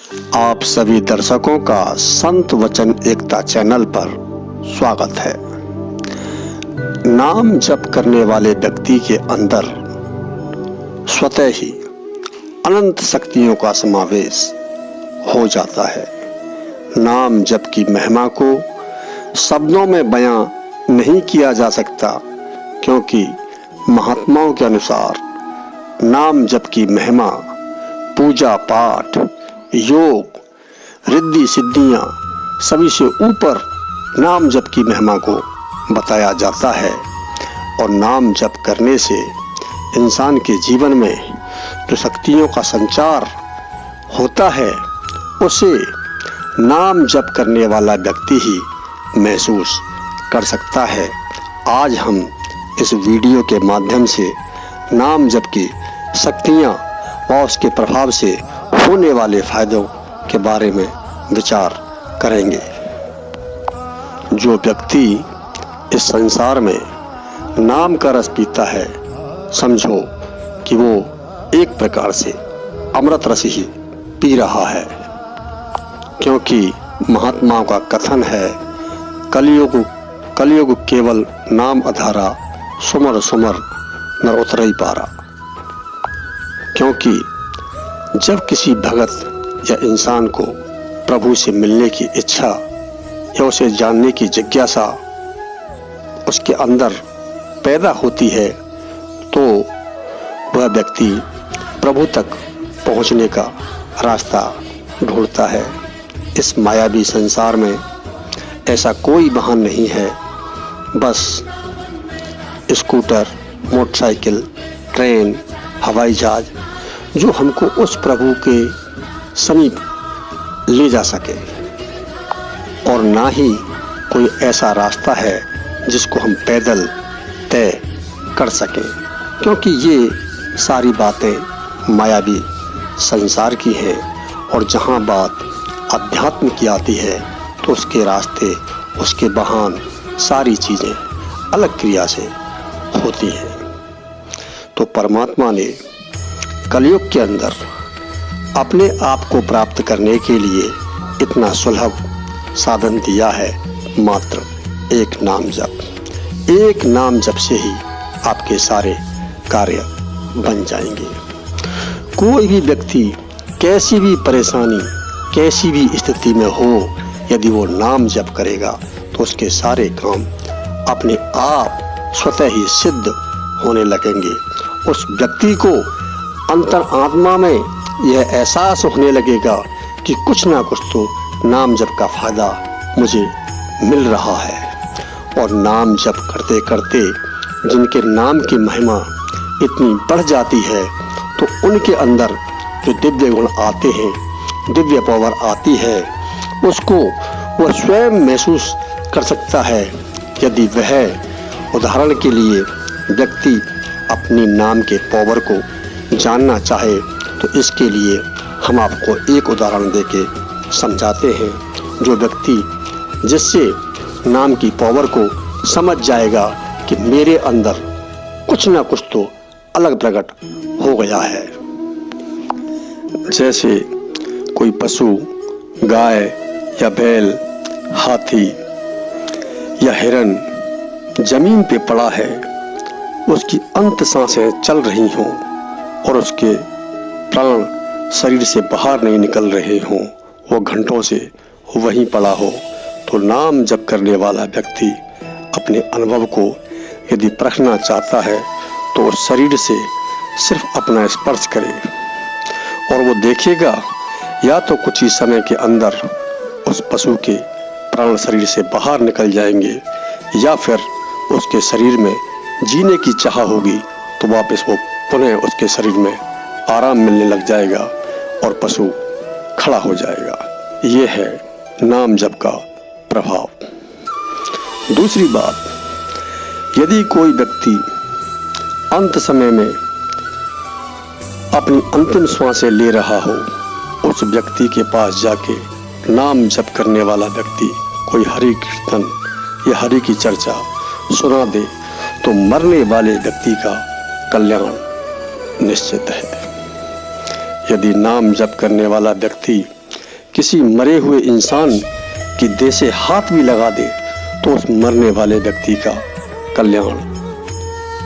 आप सभी दर्शकों का संत वचन एकता चैनल पर स्वागत है। नाम जप करने वाले व्यक्ति के अंदर स्वतः ही अनंत शक्तियों का समावेश हो जाता है। नाम जप की महिमा को शब्दों में बयां नहीं किया जा सकता, क्योंकि महात्माओं के अनुसार नाम जप की महिमा पूजा पाठ, योग, रिद्धि सिद्धियां सभी से ऊपर नाम जप की महिमा को बताया जाता है। और नाम जप करने से इंसान के जीवन में जो शक्तियों का संचार होता है, उसे नाम जप करने वाला व्यक्ति ही महसूस कर सकता है। आज हम इस वीडियो के माध्यम से नाम जप की शक्तियां और उसके प्रभाव से होने वाले फायदों के बारे में विचार करेंगे। जो व्यक्ति इस संसार में नाम का रस पीता है, समझो कि वो एक प्रकार से अमृत रस ही पी रहा है, क्योंकि महात्माओं का कथन है, कलयुग केवल नाम अधारा, सुमर सुमर नर उतरई पारा। क्योंकि जब किसी भगत या इंसान को प्रभु से मिलने की इच्छा या उसे जानने की जिज्ञासा उसके अंदर पैदा होती है, तो वह व्यक्ति प्रभु तक पहुंचने का रास्ता ढूंढता है। इस मायावी संसार में ऐसा कोई वाहन नहीं है, बस स्कूटर, मोटरसाइकिल, ट्रेन, हवाई जहाज जो हमको उस प्रभु के समीप ले जा सके, और ना ही कोई ऐसा रास्ता है जिसको हम पैदल तय कर सकें, क्योंकि ये सारी बातें मायावी संसार की हैं। और जहाँ बात अध्यात्म की आती है, तो उसके रास्ते, उसके वाहन, सारी चीज़ें अलग क्रिया से होती हैं। तो परमात्मा ने कलयुग के अंदर अपने आप को प्राप्त करने के लिए इतना सुलभ साधन दिया है, मात्र एक नाम जप। एक नाम जप से ही आपके सारे कार्य बन जाएंगे। कोई भी व्यक्ति कैसी भी परेशानी, कैसी भी स्थिति में हो, यदि वो नाम जप करेगा तो उसके सारे काम अपने आप स्वतः ही सिद्ध होने लगेंगे। उस व्यक्ति को अंतर आत्मा में यह एहसास होने लगेगा कि कुछ ना कुछ तो नाम जप का फायदा मुझे मिल रहा है। और नाम जप करते करते जिनके नाम की महिमा इतनी बढ़ जाती है, तो उनके अंदर जो दिव्य गुण आते हैं, दिव्य पावर आती है, उसको वह स्वयं महसूस कर सकता है। यदि वह, उदाहरण के लिए, व्यक्ति अपनी नाम के पावर को जानना चाहे, तो इसके लिए हम आपको एक उदाहरण देके समझाते हैं। जो व्यक्ति जिससे नाम की पावर को समझ जाएगा कि मेरे अंदर कुछ ना कुछ तो अलग प्रकट हो गया है। जैसे कोई पशु, गाय या बैल, हाथी या हिरन जमीन पे पड़ा है, उसकी अंत सांसें चल रही हों और उसके प्राण शरीर से बाहर नहीं निकल रहे हों, वो घंटों से वहीं पड़ा हो, तो नाम जप करने वाला व्यक्ति अपने अनुभव को यदि परखना चाहता है, तो उस शरीर से सिर्फ अपना स्पर्श करे और वो देखेगा, या तो कुछ ही समय के अंदर उस पशु के प्राण शरीर से बाहर निकल जाएंगे, या फिर उसके शरीर में जीने की चाह होगी, तो वापस वो पुनः उसके शरीर में आराम मिलने लग जाएगा और पशु खड़ा हो जाएगा। ये है नाम जप का प्रभाव। दूसरी बात, यदि कोई व्यक्ति अंत समय में अपनी अंतिम श्वासें ले रहा हो, उस व्यक्ति के पास जाके नाम जप करने वाला व्यक्ति कोई हरि कीर्तन या हरि की चर्चा सुना दे, तो मरने वाले व्यक्ति का कल्याण निश्चित है। यदि नाम जप करने वाला व्यक्ति किसी मरे हुए इंसान की देह से हाथ भी लगा दे तो उस मरने वाले व्यक्ति का कल्याण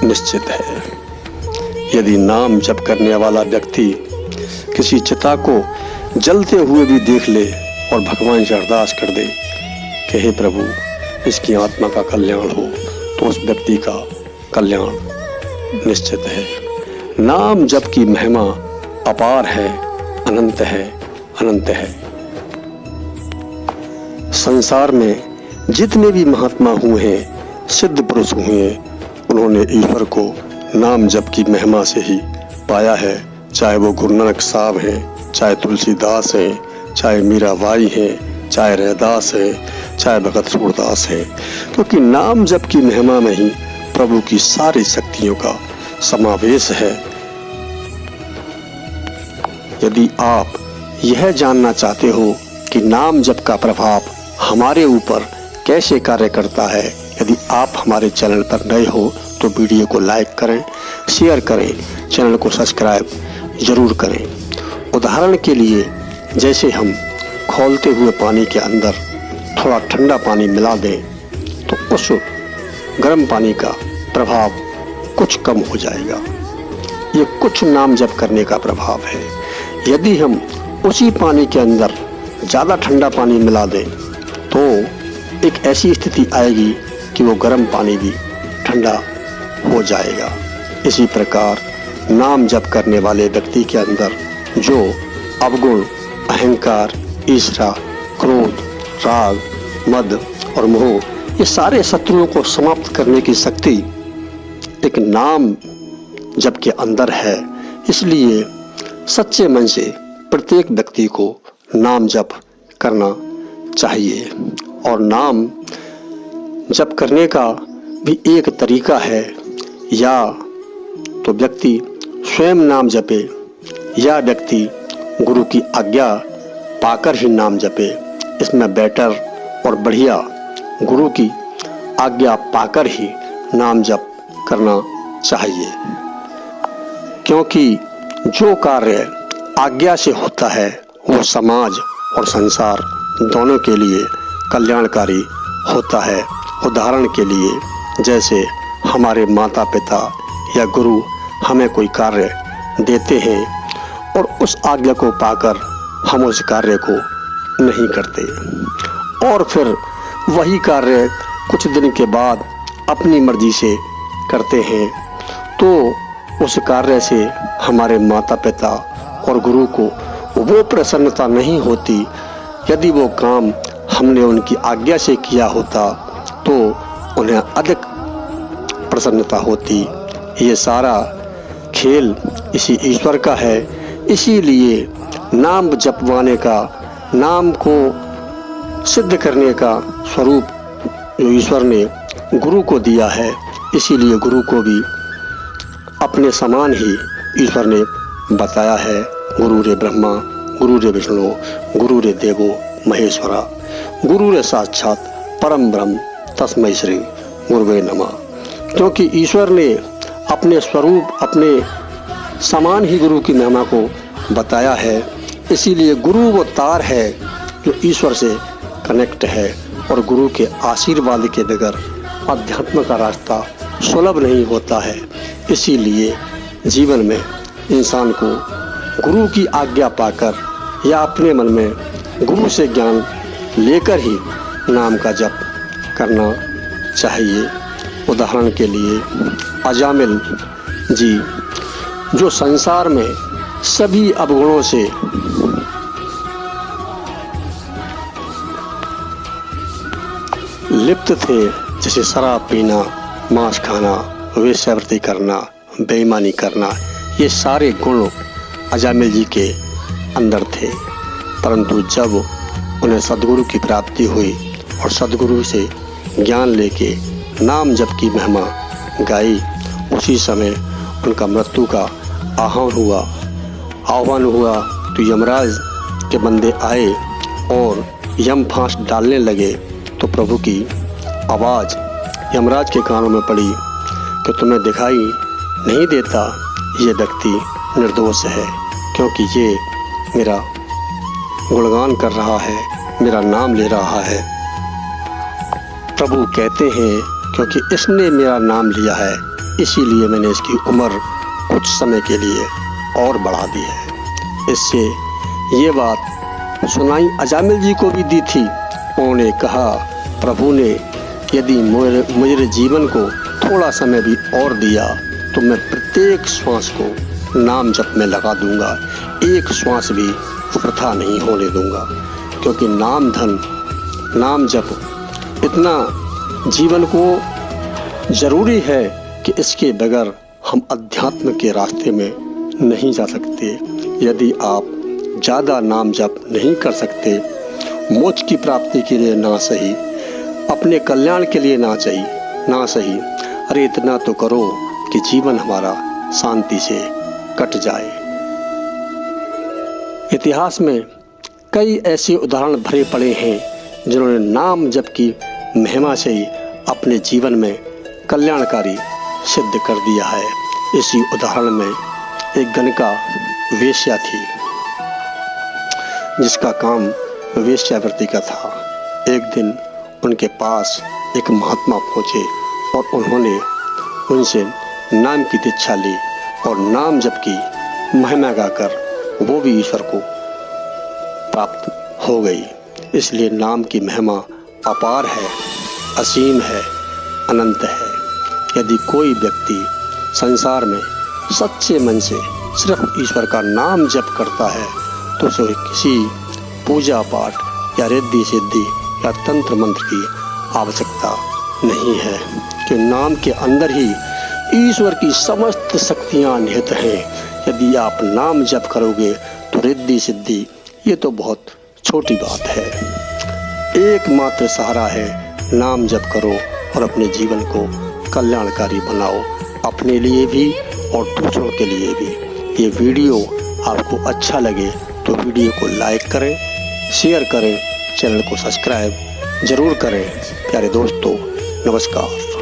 निश्चित है। यदि नाम जप करने वाला व्यक्ति किसी चिता को जलते हुए भी देख ले और भगवान से अरदास कर दे कि हे प्रभु इसकी आत्मा का कल्याण हो, तो उस व्यक्ति का कल्याण निश्चित है। नाम जप की महिमा अपार है, अनंत है, अनंत है। संसार में जितने भी महात्मा हुए हैं, सिद्ध पुरुष हुए हैं, उन्होंने ईश्वर को नाम जप की महिमा से ही पाया है। चाहे वो गुरु नानक साहब हैं, चाहे तुलसीदास हैं, चाहे मीराबाई हैं, चाहे रैदास हैं, चाहे भगत सूरदास हैं, क्योंकि नाम जप की महिमा में ही प्रभु की सारी शक्तियों का समावेश है। यदि आप यह जानना चाहते हो कि नाम जप का प्रभाव हमारे ऊपर कैसे कार्य करता है, यदि आप हमारे चैनल पर नए हो तो वीडियो को लाइक करें, शेयर करें, चैनल को सब्सक्राइब जरूर करें। उदाहरण के लिए जैसे हम खौलते हुए पानी के अंदर थोड़ा ठंडा पानी मिला दें तो उस गर्म पानी का प्रभाव कुछ कम हो जाएगा। ये कुछ नाम जप करने का प्रभाव है। यदि हम उसी पानी के अंदर ज़्यादा ठंडा पानी मिला दें तो एक ऐसी स्थिति आएगी कि वो गर्म पानी भी ठंडा हो जाएगा। इसी प्रकार नाम जप करने वाले व्यक्ति के अंदर जो अवगुण, अहंकार, ईर्ष्या, क्रोध, राग, मद और मोह, ये सारे शत्रुओं को समाप्त करने की शक्ति एक नाम जप के अंदर है। इसलिए सच्चे मन से प्रत्येक व्यक्ति को नाम जप करना चाहिए। और नाम जप करने का भी एक तरीका है, या तो व्यक्ति स्वयं नाम जपे या व्यक्ति गुरु की आज्ञा पाकर ही नाम जपे। इसमें बेटर और बढ़िया गुरु की आज्ञा पाकर ही नाम जप करना चाहिए, क्योंकि जो कार्य आज्ञा से होता है वो समाज और संसार दोनों के लिए कल्याणकारी होता है। उदाहरण के लिए जैसे हमारे माता पिता या गुरु हमें कोई कार्य देते हैं और उस आज्ञा को पाकर हम उस कार्य को नहीं करते और फिर वही कार्य कुछ दिन के बाद अपनी मर्जी से करते हैं, तो उस कार्य से हमारे माता पिता और गुरु को वो प्रसन्नता नहीं होती। यदि वो काम हमने उनकी आज्ञा से किया होता तो उन्हें अधिक प्रसन्नता होती। ये सारा खेल इसी ईश्वर का है। इसीलिए नाम जपवाने का, नाम को सिद्ध करने का स्वरूप जो ईश्वर ने गुरु को दिया है, इसीलिए गुरु को भी अपने समान ही ईश्वर ने बताया है। गुरु रे ब्रह्मा, गुरु रे विष्णु, गुरु रे देवो महेश्वरा, गुरु रे साक्षात परम ब्रह्म तस्मै श्री गुरुवे नमः। क्योंकि ईश्वर ने अपने स्वरूप, अपने समान ही गुरु की महिमा को बताया है। इसीलिए गुरु वो तार है जो ईश्वर से कनेक्ट है, और गुरु के आशीर्वाद के बगैर अध्यात्म का रास्ता सुलभ नहीं होता है। इसीलिए जीवन में इंसान को गुरु की आज्ञा पाकर या अपने मन में गुरु से ज्ञान लेकर ही नाम का जप करना चाहिए। उदाहरण के लिए अजामिल जी जो संसार में सभी अवगुणों से लिप्त थे, जैसे शराब पीना, मांस खाना, वेश्यावृत्ति करना, बेईमानी करना, ये सारे गुण अजामिल जी के अंदर थे। परंतु जब उन्हें सद्गुरु की प्राप्ति हुई और सद्गुरु से ज्ञान लेके नाम जप की महिमा गाई, उसी समय उनका मृत्यु का आह्वान हुआ तो यमराज के बंदे आए और यम फांस डालने लगे। तो प्रभु की आवाज़ यमराज के कानों में पड़ी कि तुम्हें दिखाई नहीं देता ये व्यक्ति निर्दोष है, क्योंकि ये मेरा गुणगान कर रहा है, मेरा नाम ले रहा है। प्रभु कहते हैं क्योंकि इसने मेरा नाम लिया है, इसीलिए मैंने इसकी उम्र कुछ समय के लिए और बढ़ा दी है। इससे ये बात सुनाई अजामिल जी को भी दी थी। उन्होंने कहा, प्रभु ने यदि मुझे जीवन को थोड़ा समय भी और दिया तो मैं प्रत्येक श्वास को नाम जप में लगा दूंगा, एक श्वास भी वृथा नहीं होने दूंगा। क्योंकि नाम धन, नाम जप इतना जीवन को जरूरी है कि इसके बगैर हम अध्यात्म के रास्ते में नहीं जा सकते। यदि आप ज़्यादा नाम जप नहीं कर सकते, मोक्ष की प्राप्ति के लिए ना सही, अपने कल्याण के लिए ना सही, अरे इतना तो करो कि जीवन हमारा शांति से कट जाए। इतिहास में कई ऐसे उदाहरण भरे पड़े हैं जिन्होंने नाम जप की महिमा से ही अपने जीवन में कल्याणकारी सिद्ध कर दिया है। इसी उदाहरण में एक गणका वेश्या थी जिसका काम वेश्यावृत्ति का था। एक दिन उनके पास एक महात्मा पहुंचे और उन्होंने उनसे नाम की दीक्षा ली और नाम जप की महिमा गाकर वो भी ईश्वर को प्राप्त हो गई। इसलिए नाम की महिमा अपार है, असीम है, अनंत है। यदि कोई व्यक्ति संसार में सच्चे मन से सिर्फ ईश्वर का नाम जप करता है तो उसे किसी पूजा पाठ या रिद्धि सिद्धि या तंत्र मंत्र की आवश्यकता नहीं है, कि नाम के अंदर ही ईश्वर की समस्त शक्तियाँ निहित हैं। यदि आप नाम जप करोगे तो रिद्धि सिद्धि ये तो बहुत छोटी बात है। एकमात्र सहारा है, नाम जप करो और अपने जीवन को कल्याणकारी बनाओ, अपने लिए भी और दूसरों के लिए भी। ये वीडियो आपको अच्छा लगे तो वीडियो को लाइक करें, शेयर करें, चैनल को सब्सक्राइब जरूर करें। प्यारे दोस्तों, नमस्कार।